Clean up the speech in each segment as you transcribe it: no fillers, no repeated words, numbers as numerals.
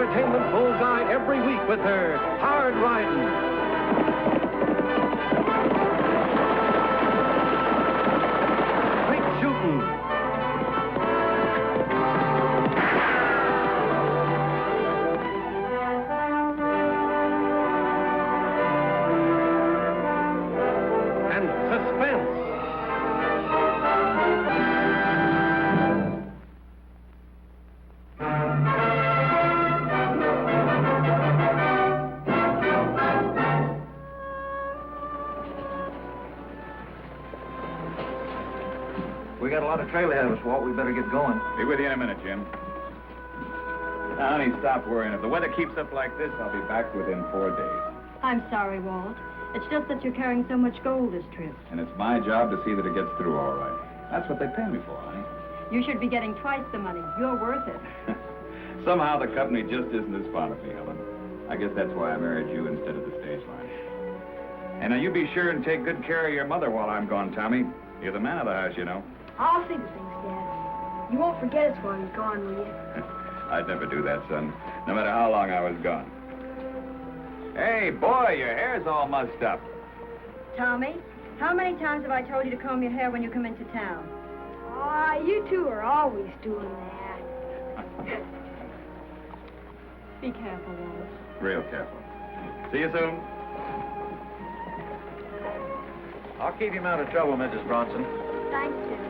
entertainment bullseye every week with her hard riding. Straight shooting. And suspense. We got a lot of trail ahead of us, Walt. We better get going. Be with you in a minute, Jim. Now, honey, stop worrying. If the weather keeps up like this, I'll be back within 4 days. I'm sorry, Walt. It's just that you're carrying so much gold this trip. And it's my job to see that it gets through all right. That's what they pay me for, honey. You should be getting twice the money. You're worth it. Somehow the company just isn't as fond of me, Helen. I guess that's why I married you instead of the stage line. And now you be sure and take good care of your mother while I'm gone, Tommy. You're the man of the house, you know. I'll see to things, Dad. You won't forget us while you're gone, will you? I'd never do that, son, no matter how long I was gone. Hey, boy, your hair's all mussed up. Tommy, how many times have I told you to comb your hair when you come into town? Ah, you two are always doing that. Be careful, Walt. Real careful. See you soon. I'll keep him out of trouble, Mrs. Bronson. Thanks, Jim.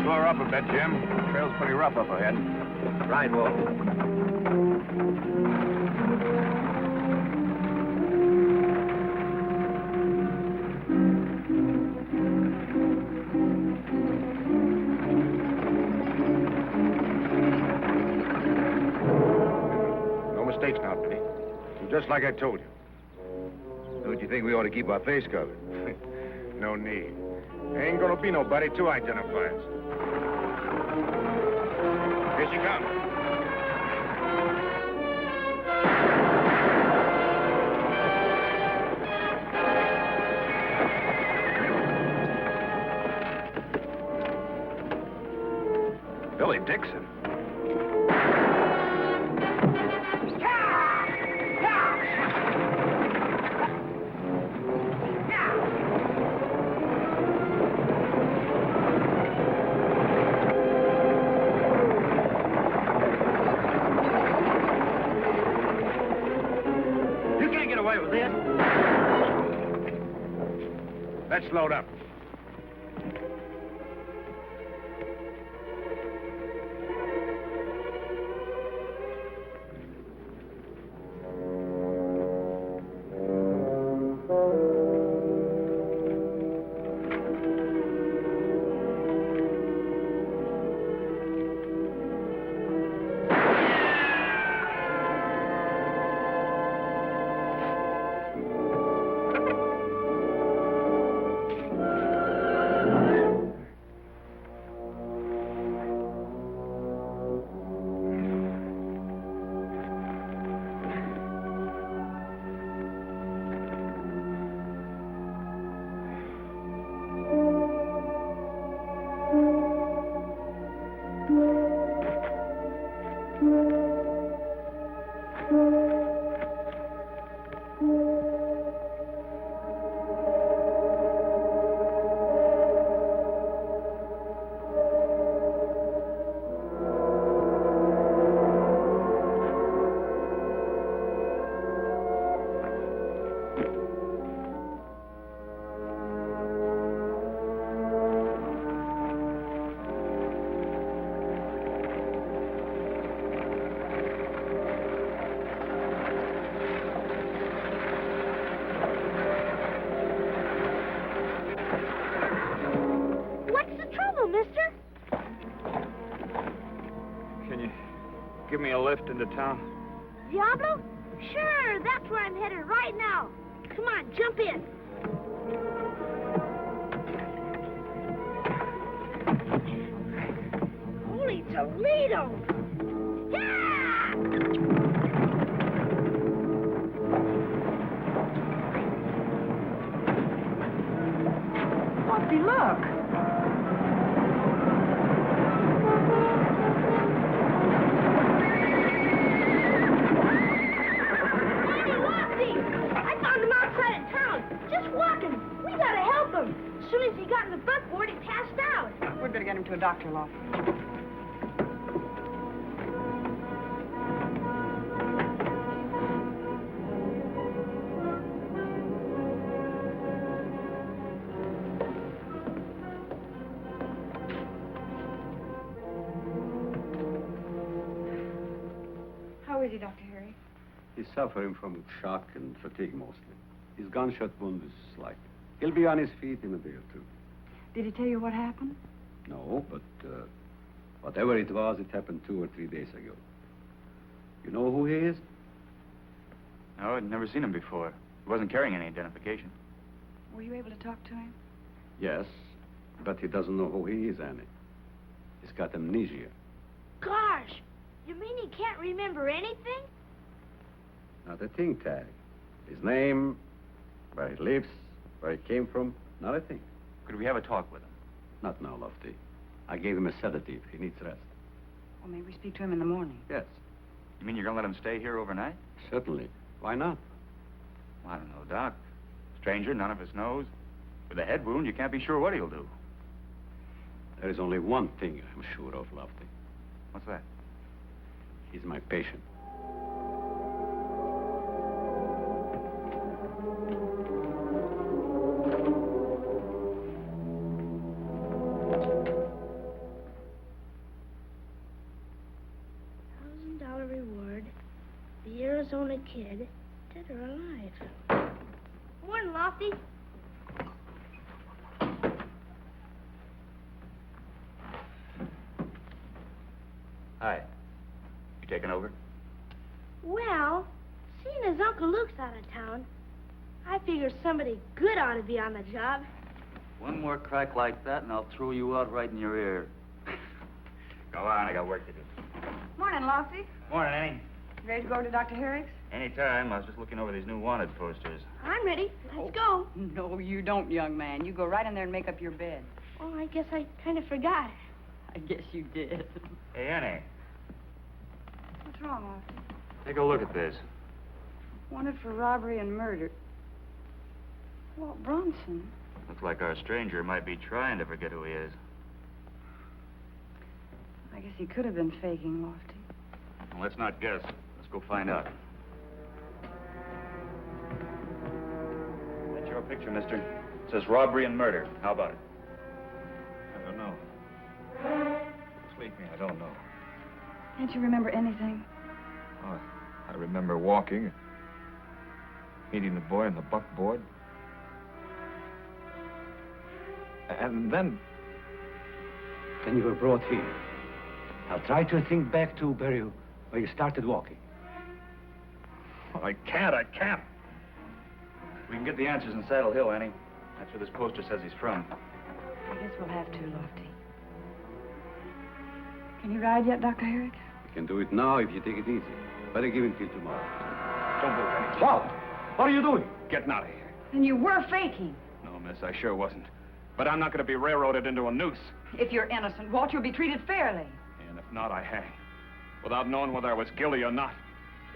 Slow her up a bit, Jim. The trail's pretty rough up ahead. Right, Walt. No mistakes now, Benny. Just like I told you. Don't you think we ought to keep our face covered? No need. There ain't gonna be nobody to identify us. Here she comes. Billy Dixon. Let's load up. give me a lift into town? Diablo? Sure, that's where I'm headed right now. Come on, jump in. Holy Toledo! Yeah! Lofty, look. I found him outside of town, just walking. We gotta help him. As soon as he got in the buckboard, he passed out. We're gonna get him to a doctor, Lofty. How is he, Dr. Harry? He's suffering from shock and fatigue mostly. His gunshot wound is slight. He'll be on his feet in a day or two. Did he tell you what happened? No, but whatever it was, it happened 2 or 3 days ago. You know who he is? No, I'd never seen him before. He wasn't carrying any identification. Were you able to talk to him? Yes, but he doesn't know who he is, Annie. He's got amnesia. Gosh, you mean he can't remember anything? Not a thing, Tagg. His name, where he lives, where he came from, not a thing. Could we have a talk with him? Not now, Lofty. I gave him a sedative. He needs rest. Well, maybe we speak to him in the morning. Yes, You mean you're gonna let him stay here overnight? certainly. Why not? Well, I don't know, Doc. Stranger, none of us knows. With a head wound, you can't be sure what he'll do. There is only one thing I'm sure of, Lofty. What's that? He's my patient. $1,000 reward. The Arizona kid, dead or alive. Morning, Lofty. Hi. You taking over? Well, seeing as Uncle Luke's out of town, I figure somebody good ought to be on the job. One more crack like that, and I'll throw you out right in your ear. Go on, I got work to do. Morning, Lofty. Morning, Annie. Ready to go to Dr. Herrick's? Anytime. I was just looking over these new wanted posters. I'm ready. Let's go. No, you don't, young man. You go right in there and make up your bed. Oh, I guess I kind of forgot. I guess you did. Hey, Annie, What's wrong, Lofty? take a look at this. Wanted for robbery and murder. Walt Bronson? Looks like our stranger might be trying to forget who he is. I guess he could have been faking, Lofty. Well, let's not guess. Let's go find out. That's your picture, mister. It says robbery and murder. How about it? I don't know. Believe me, I don't know. Can't you remember anything? Oh, I remember walking, meeting the boy on the buckboard. And then... Then you were brought here. Now try to think back to where you started walking. Oh, I can't. We can get the answers in Saddle Hill, Annie. That's where this poster says he's from. I guess we'll have to, Lofty. Can you ride yet, Dr. Herrick? You can do it now if you take it easy. Better give it till tomorrow. Don't move, Annie. Walt! What are you doing? Getting out of here. Then you were faking. No, miss, I sure wasn't. But I'm not going to be railroaded into a noose. If you're innocent, Walt, you'll be treated fairly. And if not, I hang. Without knowing whether I was guilty or not.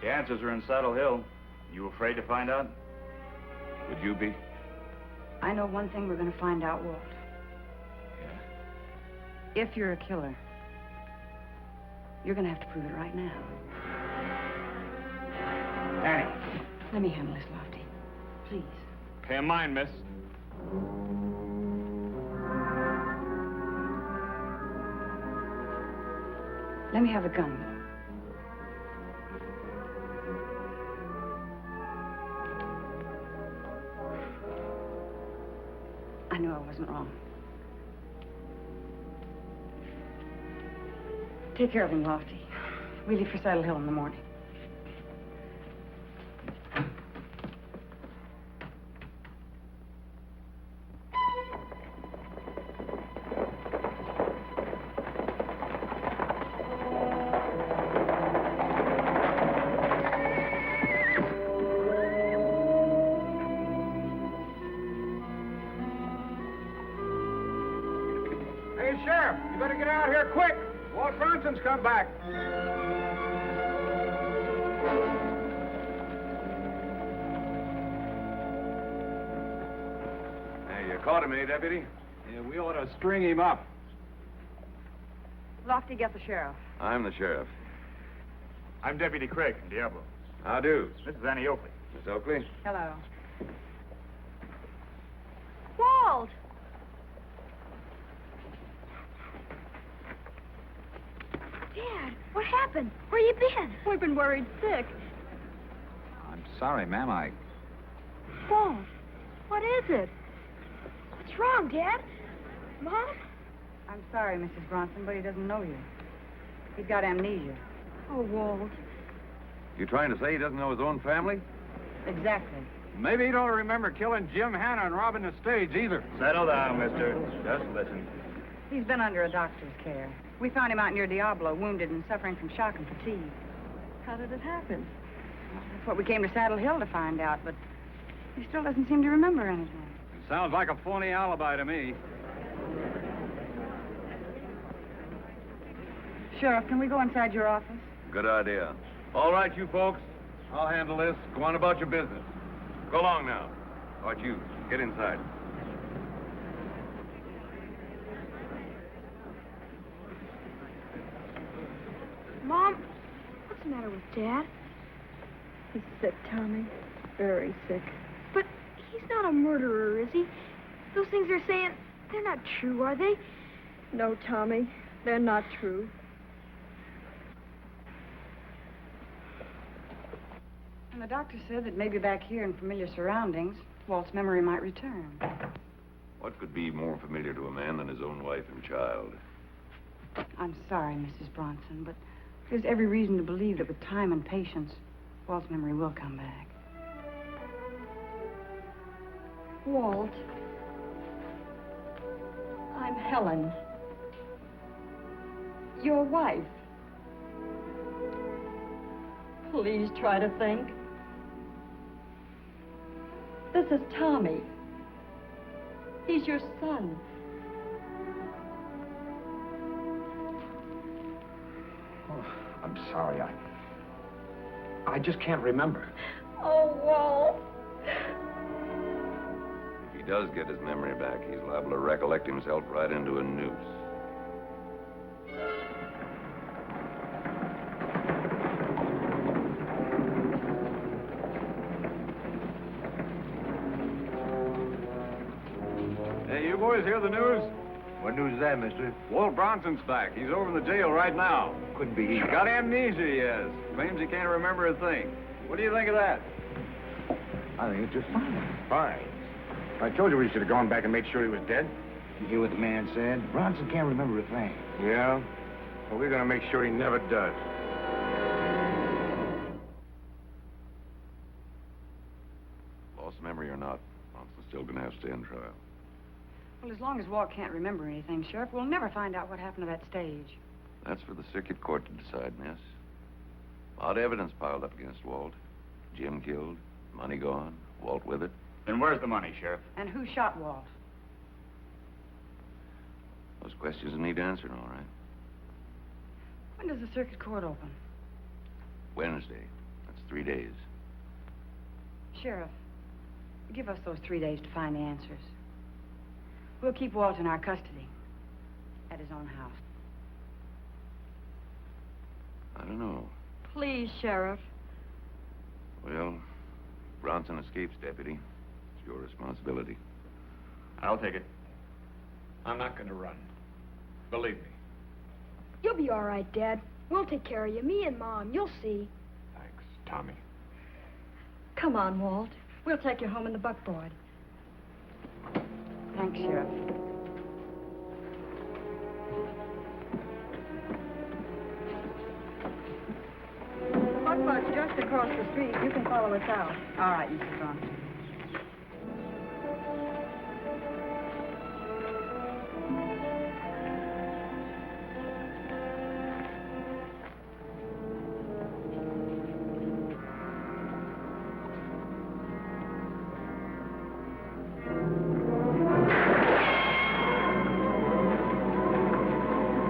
The answers are in Saddle Hill. You afraid to find out? Would you be? I know one thing we're going to find out, Walt. Yeah? If you're a killer, you're going to have to prove it right now. Annie. Let me handle this, Lofty. Please. Pay in mind, miss. Let me have a gun. I knew I wasn't wrong. Take care of him, Lofty. We leave for Saddle Hill in the morning. Hey, Sheriff, you better get out here quick. Walt Bronson's come back. Hey, you caught him, eh, Deputy? Yeah, we ought to string him up. Lofty, get the sheriff. I'm the sheriff. I'm Deputy Craig from Diablo. How do? This is Annie Oakley. Miss Oakley? Hello. Walt! Dad, what happened? Where you been? We've been worried sick. I'm sorry, ma'am. Walt, what is it? What's wrong, Dad? Mom? I'm sorry, Mrs. Bronson, but he doesn't know you. He's got amnesia. Oh, Walt. You trying to say he doesn't know his own family? Exactly. Maybe he don't remember killing Jim Hanna and robbing the stage either. Settle down, mister. Just listen. He's been under a doctor's care. We found him out near Diablo, wounded and suffering from shock and fatigue. How did it happen? That's what we came to Saddle Hill to find out, but he still doesn't seem to remember anything. Sounds like a phony alibi to me. Sheriff, can we go inside your office? Good idea. All right, you folks. I'll handle this. Go on about your business. Go along now. How about you? Get inside. Mom, what's the matter with Dad? He's sick, Tommy. Very sick. But he's not a murderer, is he? Those things they're saying, they're not true, are they? No, Tommy. They're not true. And the doctor said that maybe back here in familiar surroundings, Walt's memory might return. What could be more familiar to a man than his own wife and child? I'm sorry, Mrs. Bronson, but there's every reason to believe that with time and patience, Walt's memory will come back. Walt. I'm Helen. Your wife. Please try to think. This is Tommy. He's your son. Oh, I'm sorry. I just can't remember. Oh, Walt. If he does get his memory back, he's liable to recollect himself right into a noose. Hey, you boys hear the news? What news is that, mister? Walt Bronson's back. He's over in the jail right now. Couldn't be he. Got amnesia, he has. Claims he can't remember a thing. What do you think of that? I think it's just fine. Fine. I told you we should have gone back and made sure he was dead. You hear what the man said? Bronson can't remember a thing. Yeah? Well, we're going to make sure he never does. Lost memory or not, Bronson's still going to have to stand trial. Well, as long as Walt can't remember anything, Sheriff, we'll never find out what happened to that stage. That's for the circuit court to decide, miss. A lot of evidence piled up against Walt. Jim killed, money gone, Walt with it. Then where's the money, Sheriff? And who shot Walt? Those questions need answering, all right. When does the circuit court open? Wednesday. That's 3 days. Sheriff, give us those 3 days to find the answers. We'll keep Walt in our custody at his own house. I don't know. Please, Sheriff. Well, Bronson escapes, Deputy. It's your responsibility. I'll take it. I'm not going to run. Believe me. You'll be all right, Dad. We'll take care of you. Me and Mom. You'll see. Thanks, Tommy. Come on, Walt. We'll take you home in the buckboard. Thanks, Sheriff. Well, it's just across the street. You can follow us out. All right, Mrs. Bronson.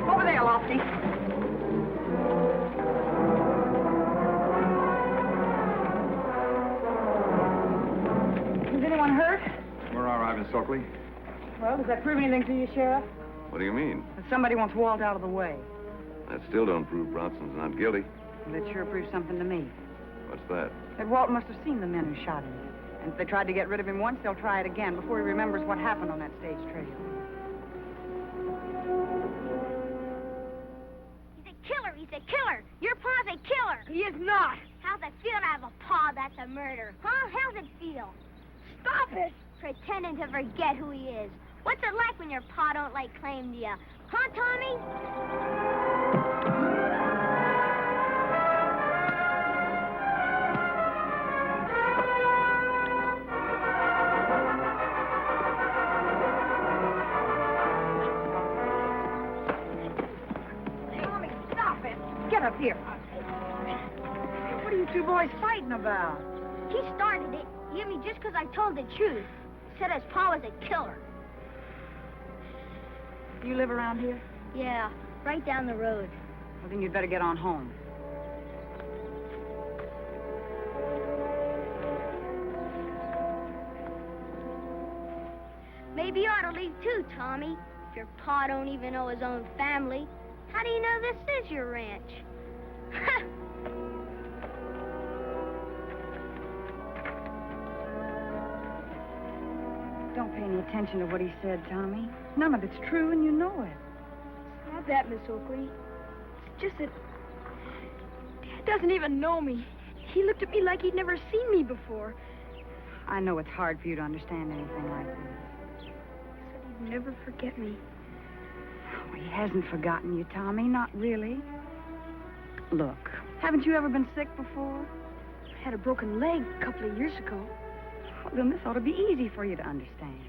Over there, Lofty. Is anyone hurt? We're all right, Miss Oakley. Well, does that prove anything to you, Sheriff? What do you mean? That somebody wants Walt out of the way. That still don't prove Bronson's not guilty. That sure proves something to me. What's that? That Walt must have seen the men who shot him. And if they tried to get rid of him once, they'll try it again before he remembers what happened on that stage trail. He's a killer. He's a killer. Your pa's a killer. He is not. How's it feel to have a paw that's a murderer? Huh? How's it feel? Stop it. Pretending to forget who he is. What's it like when your pa don't lay claim to you? Huh, Tommy? Tommy, stop it. Get up here. What are you two boys fighting about? He started it. He hit me just because I told the truth. Said his pa was a killer. You live around here? Yeah, right down the road. Well, then you'd better get on home. Maybe you ought to leave too, Tommy. If your pa don't even know his own family, how do you know this is your ranch? Don't pay any attention to what he said, Tommy. None of it's true, and you know it. It's not that, Miss Oakley. It's just that Dad doesn't even know me. He looked at me like he'd never seen me before. I know it's hard for you to understand anything like this. He said he'd never forget me. Oh, he hasn't forgotten you, Tommy. Not really. Look, haven't you ever been sick before? I had a broken leg a couple of years ago. Well, then this ought to be easy for you to understand.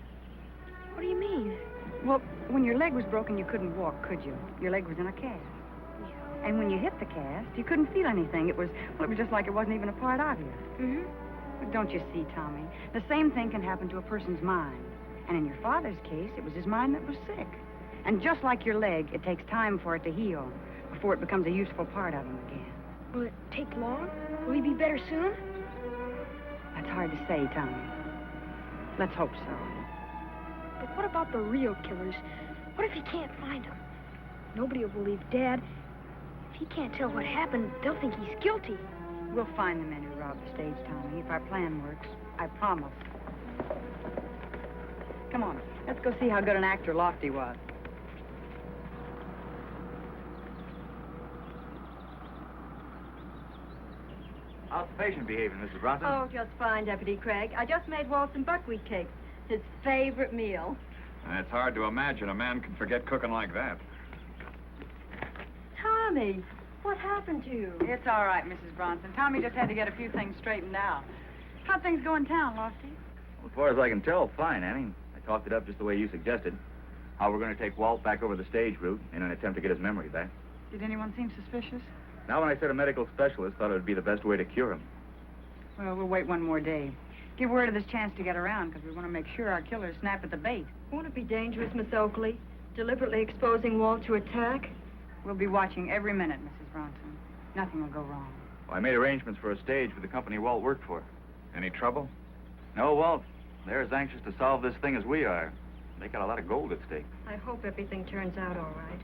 What do you mean? Well, when your leg was broken, you couldn't walk, could you? Your leg was in a cast. Yeah. And when you hit the cast, you couldn't feel anything. It was just like it wasn't even a part of you. Mm-hmm. But don't you see, Tommy? The same thing can happen to a person's mind. And in your father's case, it was his mind that was sick. And just like your leg, it takes time for it to heal before it becomes a useful part of him again. Will it take long? Will he be better soon? That's hard to say, Tommy. Let's hope so. But what about the real killers? What if he can't find them? Nobody will believe Dad. If he can't tell what happened, they'll think he's guilty. We'll find the men who robbed the stage, Tommy, if our plan works. I promise. Come on, let's go see how good an actor Lofty was. How's the patient behaving, Mrs. Bronson? Oh, just fine, Deputy Craig. I just made Walt some buckwheat cakes. His favorite meal. It's hard to imagine a man can forget cooking like that. Tommy, what happened to you? It's all right, Mrs. Bronson. Tommy just had to get a few things straightened out. How'd things go in town, Lofty? Well, as far as I can tell, fine, Annie. I talked it up just the way you suggested. How we're going to take Walt back over the stage route in an attempt to get his memory back. Did anyone seem suspicious? Now, when I said a medical specialist thought it would be the best way to cure him. Well, we'll wait one more day. Give word of this chance to get around, because we want to make sure our killers snap at the bait. Won't it be dangerous, Miss Oakley? Deliberately exposing Walt to attack? We'll be watching every minute, Mrs. Bronson. Nothing will go wrong. Well, I made arrangements for a stage with the company Walt worked for. Any trouble? No, Walt. They're as anxious to solve this thing as we are. They got a lot of gold at stake. I hope everything turns out all right.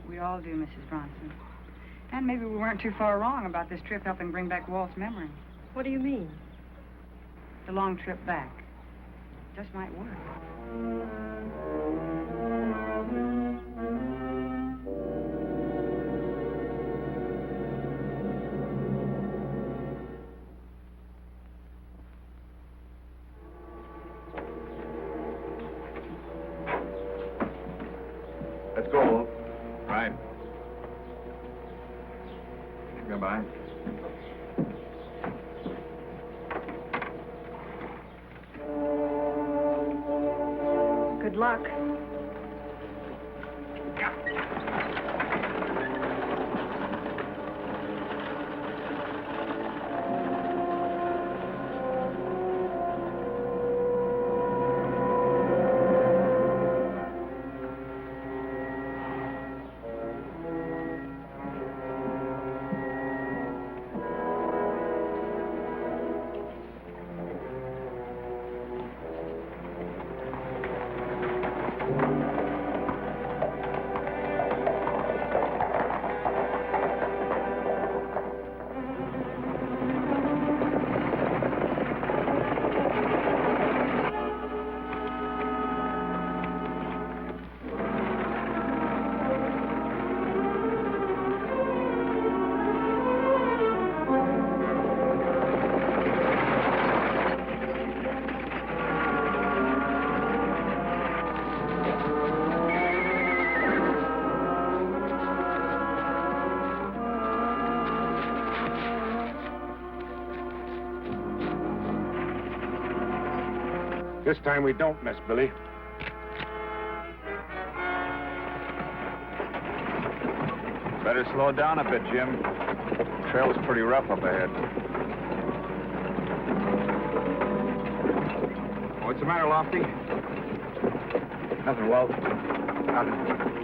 We all do, Mrs. Bronson. And maybe we weren't too far wrong about this trip helping bring back Walt's memory. What do you mean? The long trip back. Just might work. Let's go, Walt. Right. Goodbye. luck. This time we don't miss, Billy. Better slow down a bit, Jim. Trail's pretty rough up ahead. What's the matter, Lofty? Nothing, Walt. Nothing.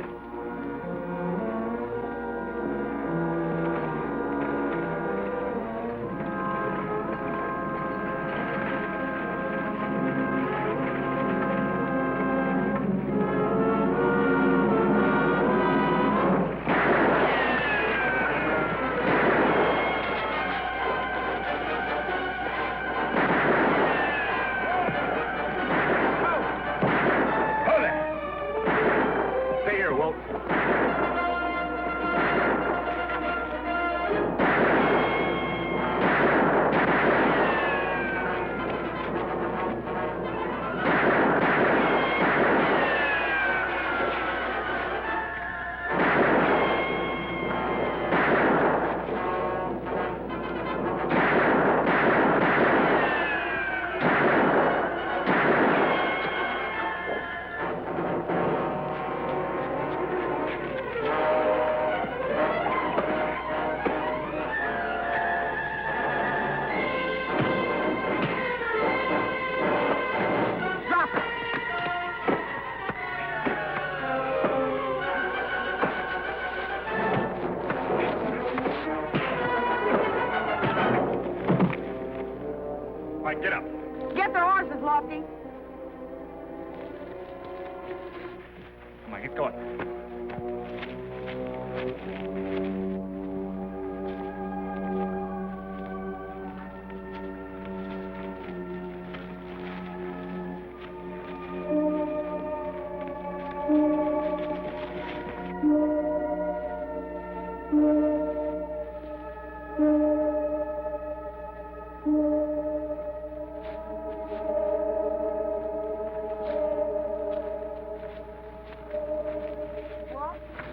Get up. Get their horses, Lofty. Come on, get going.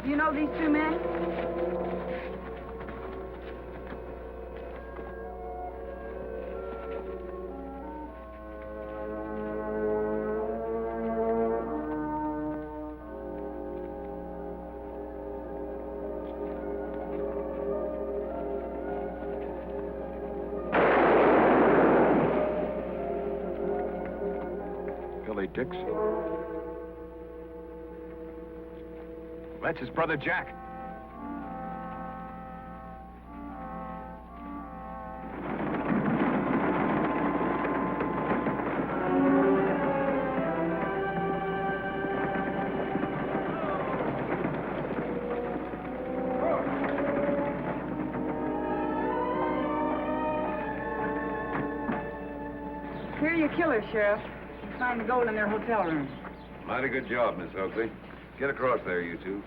You know these two men? Billy Dix. That's his brother Jack. Here are your killers, Sheriff. You find the gold in their hotel room. Mighty good job, Miss Oakley. Get across there, you two.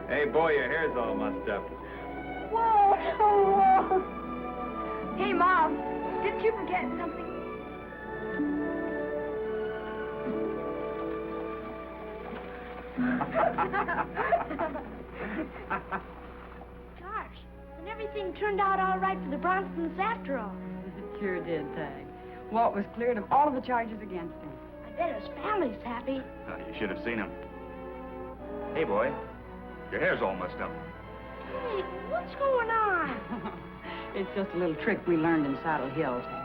Hey, boy, your hair's all mussed up. Whoa! Whoa! Hey, Mom, didn't you forget something? Gosh, and everything turned out all right for the Bronsons after all. It sure did, Tagg. Walt was cleared of all of the charges against him. I bet his family's happy. Oh, you should have seen him. Hey, boy. Your hair's all messed up. Hey, what's going on? It's just a little trick we learned in Saddle Hill, Tagg.